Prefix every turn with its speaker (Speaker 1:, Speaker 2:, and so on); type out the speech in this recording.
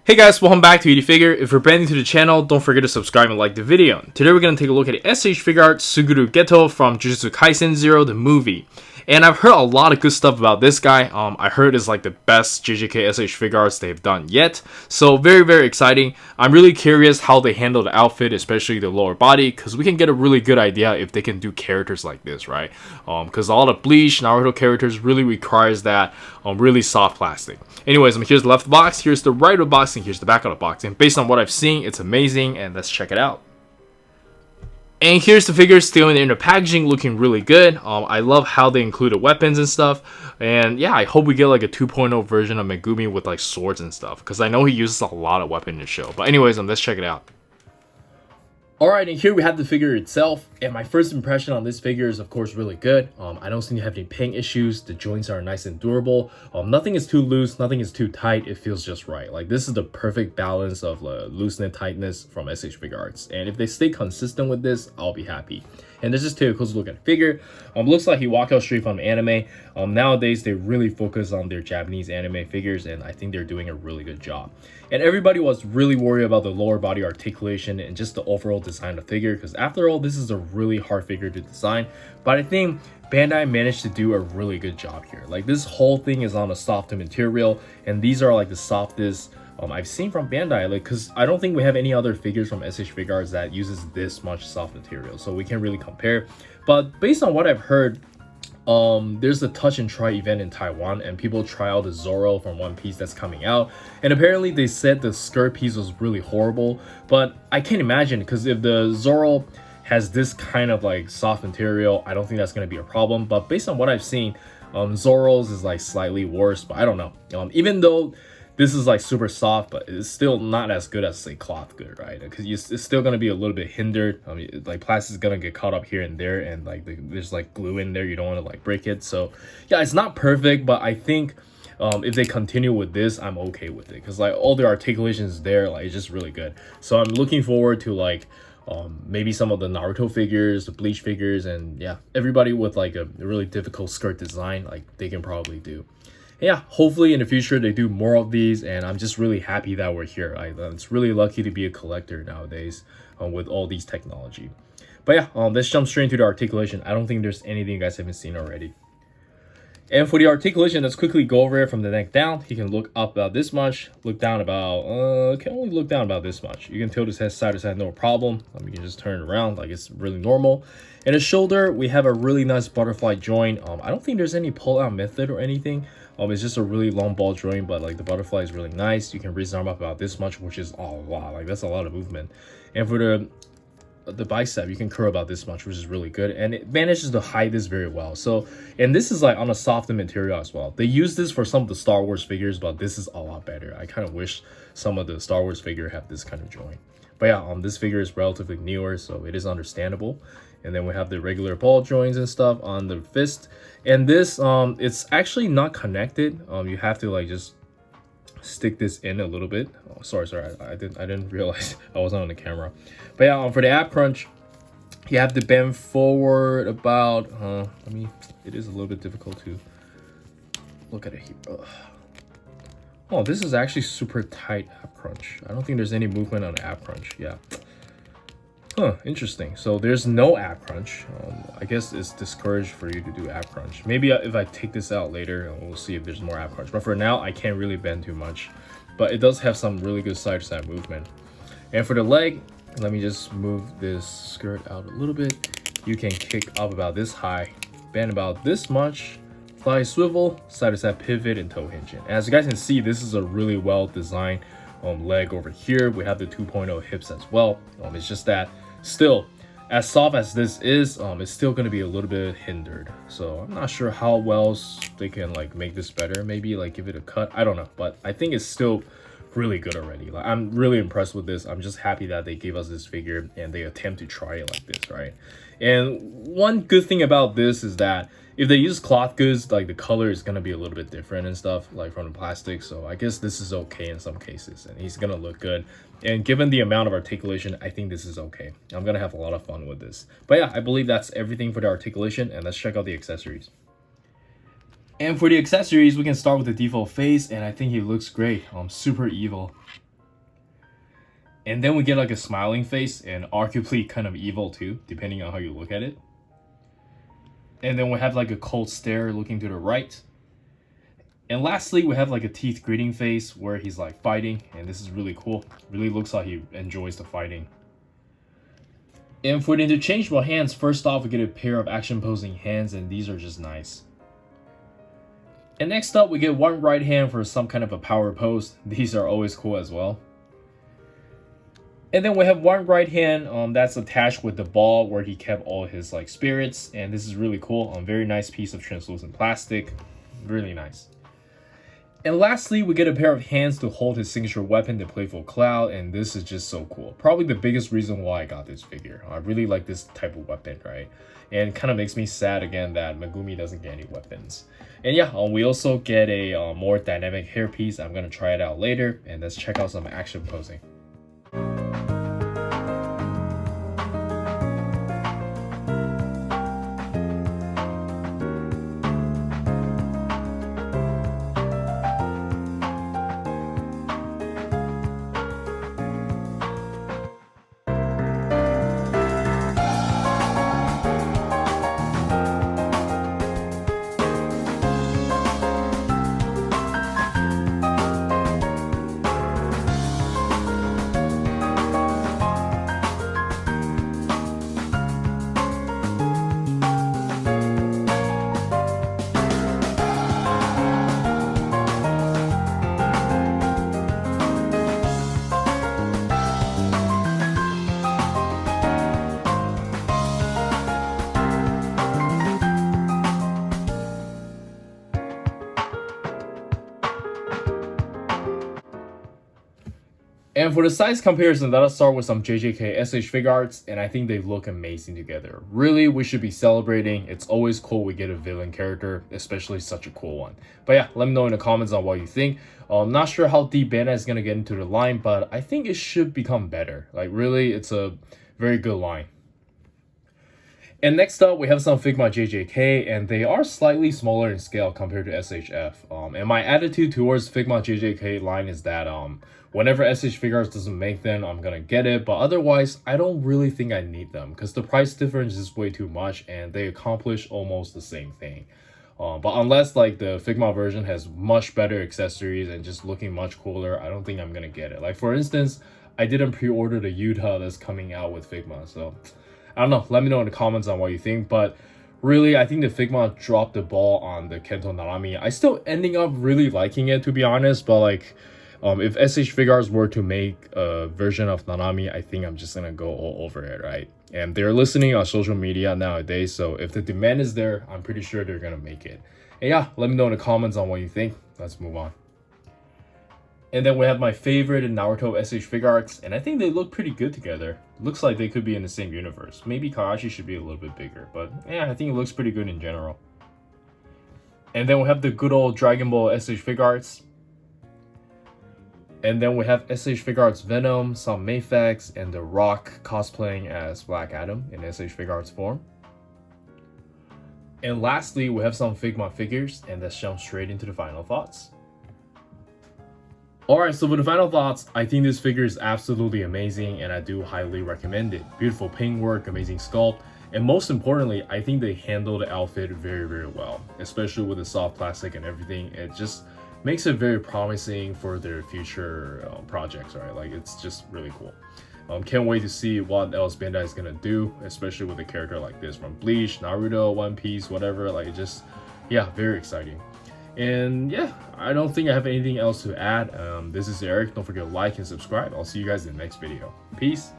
Speaker 1: Hey guys, welcome back to Figure. If you're brand new to the channel, don't forget to subscribe and like the video. Today we're going to take a look at S.H.Figuarts Suguru Geto from Jujutsu Kaisen 0, the movie. And I've heard a lot of good stuff about this guy. I heard it's like the best JJK SHF they've done yet. So very exciting. I'm really curious how they handle the outfit, especially the lower body, because we can get a really good idea if they can do characters like this, right? Because a lot of Bleach, Naruto characters really requires that really soft plastic. Anyways, here's the left box, here's the right of the box, and here's the back of the box. And based on what I've seen, it's amazing, and let's check it out. And here's the figure still in the inner packaging, looking really good. I love how they included weapons and stuff. And yeah, I hope we get like a 2.0 version of Megumi with like swords and stuff, because I know he uses a lot of weapons in the show. But anyways, let's check it out. Alright, and here we have the figure itself, and my first impression on this figure is of course really good. I don't seem to have any paint issues. The joints are nice and durable. Nothing is too loose, nothing is too tight. It feels just right. Like, this is the perfect balance of looseness and tightness from S.H.Figuarts, and if they stay consistent with this, I'll be happy. And let's just take a closer look at the figure. Looks like he walked out straight from anime. Nowadays, they really focus on their Japanese anime figures, and I think they're doing a really good job. And everybody was really worried about the lower body articulation and just the overall design of the figure, because after all, this is a really hard figure to design. But I think Bandai managed to do a really good job here. Like, this whole thing is on a softer material, and these are like the softest I've seen from Bandai, like, because I don't think we have any other figures from S.H.Figuarts that uses this much soft material, so we can't really compare. But based on what I've heard, there's a touch and try event in Taiwan, and people try out the Zoro from One Piece that's coming out, and apparently they said the skirt piece was really horrible. But I can't imagine, because if the Zoro has this kind of like soft material, I don't think that's going to be a problem. But based on what I've seen, Zoro's is like slightly worse, but I don't know. Even though this is like super soft, but it's still not as good as say cloth good, right? Because it's still gonna be a little bit hindered. Like, plastic is gonna get caught up here and there, and like there's like glue in there. You don't want to like break it. So yeah, it's not perfect, but I think if they continue with this, I'm okay with it, because like all the articulations there, like, it's just really good. So I'm looking forward to like maybe some of the Naruto figures, the Bleach figures, and yeah, everybody with like a really difficult skirt design, like they can probably do. Yeah, hopefully in the future they do more of these, and I'm just really happy that we're here. It's really lucky to be a collector nowadays with all these technology. But yeah, let's jump straight into the articulation. I don't think there's anything you guys haven't seen already. And for the articulation, let's quickly go over it from the neck down. He can look up about this much, look down about, can only look down about this much. You can tilt his head side to side, no problem. You can just turn it around like it's really normal. And his shoulder, we have a really nice butterfly joint. I don't think there's any pull-out method or anything. It's just a really long ball joint, but like the butterfly is really nice. You can raise the arm up about this much, which is a lot. Like, that's a lot of movement. And for the bicep, you can curl about this much, which is really good, and it manages to hide this very well. So, and this is like on a softer material as well. They use this for some of the Star Wars figures, but this is a lot better. I kind of wish some of the Star Wars figure have this kind of joint. But yeah, this figure is relatively newer, so it is understandable. And then we have the regular ball joints and stuff on the fist, and this it's actually not connected. You have to like just stick this in a little bit. Sorry, I didn't realize I wasn't on the camera. But yeah, for the ab crunch, you have to bend forward about it is a little bit difficult to look at it here. Oh, this is actually super tight ab crunch. I don't think there's any movement on the ab crunch. Yeah. Huh, interesting. So there's no ab crunch. I guess it's discouraged for you to do ab crunch. Maybe if I take this out later, we'll see if there's more ab crunch. But for now, I can't really bend too much. But it does have some really good side-to-side movement. And for the leg, let me just move this skirt out a little bit. You can kick up about this high, bend about this much, fly swivel, side-to-side pivot, and toe hinge in. And as you guys can see, this is a really well-designed leg over here. We have the 2.0 hips as well. It's just that still, as soft as this is, it's still going to be a little bit hindered. So I'm not sure how well they can like make this better. Maybe like give it a cut, I don't know, but I think it's still really good already. Like, I'm really impressed with this. I'm just happy that they gave us this figure and they attempt to try it like this, right? And one good thing about this is that if they use cloth goods, like, the color is gonna be a little bit different and stuff, like from the plastic. So I guess this is okay in some cases, and he's gonna look good. And given the amount of articulation, I think this is okay. I'm gonna have a lot of fun with this. But yeah, I believe that's everything for the articulation, and let's check out the accessories. And for the accessories, we can start with the default face, and I think he looks great. Super evil. And then we get like a smiling face and arguably kind of evil too, depending on how you look at it. And then we have like a cold stare looking to the right. And lastly, we have like a teeth gritting face where he's like fighting, and this is really cool. Really looks like he enjoys the fighting. And for the interchangeable hands, first off we get a pair of action posing hands, and these are just nice. And next up we get one right hand for some kind of a power pose. These are always cool as well. And then we have one right hand that's attached with the ball where he kept all his like spirits, and this is really cool. Very nice piece of translucent plastic, really nice. And lastly, we get a pair of hands to hold his signature weapon, the Playful Cloud, and this is just so cool. Probably the biggest reason why I got this figure. I really like this type of weapon, right? And it kind of makes me sad again that Megumi doesn't get any weapons. And yeah, we also get a more dynamic hairpiece. I'm gonna try it out later, and let's check out some action posing. And for the size comparison, let us start with some JJK SHFiguarts, and I think they look amazing together. Really, we should be celebrating. It's always cool we get a villain character, especially such a cool one. But yeah, let me know in the comments on what you think. I'm not sure how deep Bandai is going to get into the line, but I think it should become better. Like really, it's a very good line. And next up, we have some Figma JJK, and they are slightly smaller in scale compared to SHF. And my attitude towards Figma JJK line is that whenever S.H.Figuarts doesn't make them, I'm gonna get it. But otherwise, I don't really think I need them because the price difference is way too much, and they accomplish almost the same thing. But unless like the Figma version has much better accessories and just looking much cooler, I don't think I'm gonna get it. Like for instance, I didn't pre-order the Utah that's coming out with Figma, so I don't know. Let me know in the comments on what you think. But really, I think the Figma dropped the ball on the Kento Nanami. I still ending up really liking it, to be honest. But like, if S.H.Figuarts were to make a version of Nanami, I think I'm just gonna go all over it, right? And they're listening on social media nowadays, so if the demand is there, I'm pretty sure they're gonna make it. And yeah, let me know in the comments on what you think. Let's move on. And then we have my favorite Naruto SH-Figuarts, and I think they look pretty good together. Looks like they could be in the same universe. Maybe Kakashi should be a little bit bigger, but yeah, I think it looks pretty good in general. And then we have the good old Dragon Ball SH-Figuarts. And then we have SH-Figuarts Venom, some Mayfax, and The Rock cosplaying as Black Adam in SH-Figuarts form. And lastly, we have some Figma figures, and let's jump straight into the final thoughts. Alright, so for the final thoughts, I think this figure is absolutely amazing and I do highly recommend it. Beautiful paintwork, amazing sculpt, and most importantly, I think they handle the outfit very, very well. Especially with the soft plastic and everything, it just makes it very promising for their future projects, right? Like, it's just really cool. Can't wait to see what else Bandai is gonna do, especially with a character like this from Bleach, Naruto, One Piece, whatever. Like, it just, yeah, very exciting. And yeah, I don't think I have anything else to add. This is Eric. Don't forget to like and subscribe. I'll see you guys in the next video. Peace.